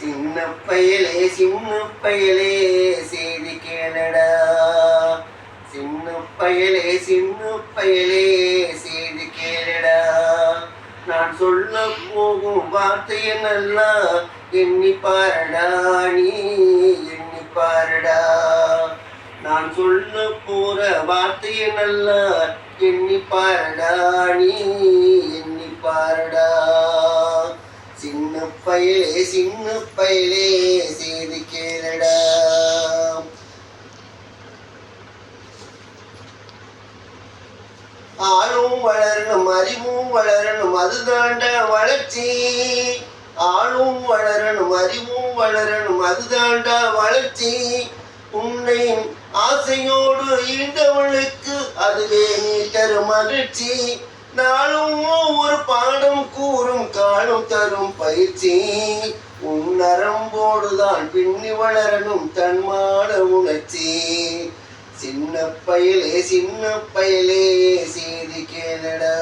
சின்ன பயலே செய்தி கேளடா. சின்ன பயலே செய்தி கேளடா. நான் சொல்ல போகும் வார்த்தையை நல்லா எண்ணி பாரடா, நீ எண்ணி பாரடா. நான் சொல்ல போற வார்த்தையை நல்லா எண்ணி பாரடா, நீ எண்ணி பாரடா. சின்ன பயலே செய்தி கேளடா. ஆளும் வளரணும் அறிவும் வளரணும் அதுதாண்டா வளர்ச்சி. ஆளும் வளரணும் அறிவும் வளரணும் அதுதாண்டா வளர்ச்சி. உன்னை ஆசையோடு ஈண்டவளுக்கு அதுவே நீ தரும் மகிழ்ச்சி. நாளும் ஒரு பாடம் கூறும் காலம் தரும் பயிற்சி. உன் நரம்போடுதான் பின்னி வளரணும் தன்மான உணர்ச்சி. சின்ன பயலே செய்தி கேளடா.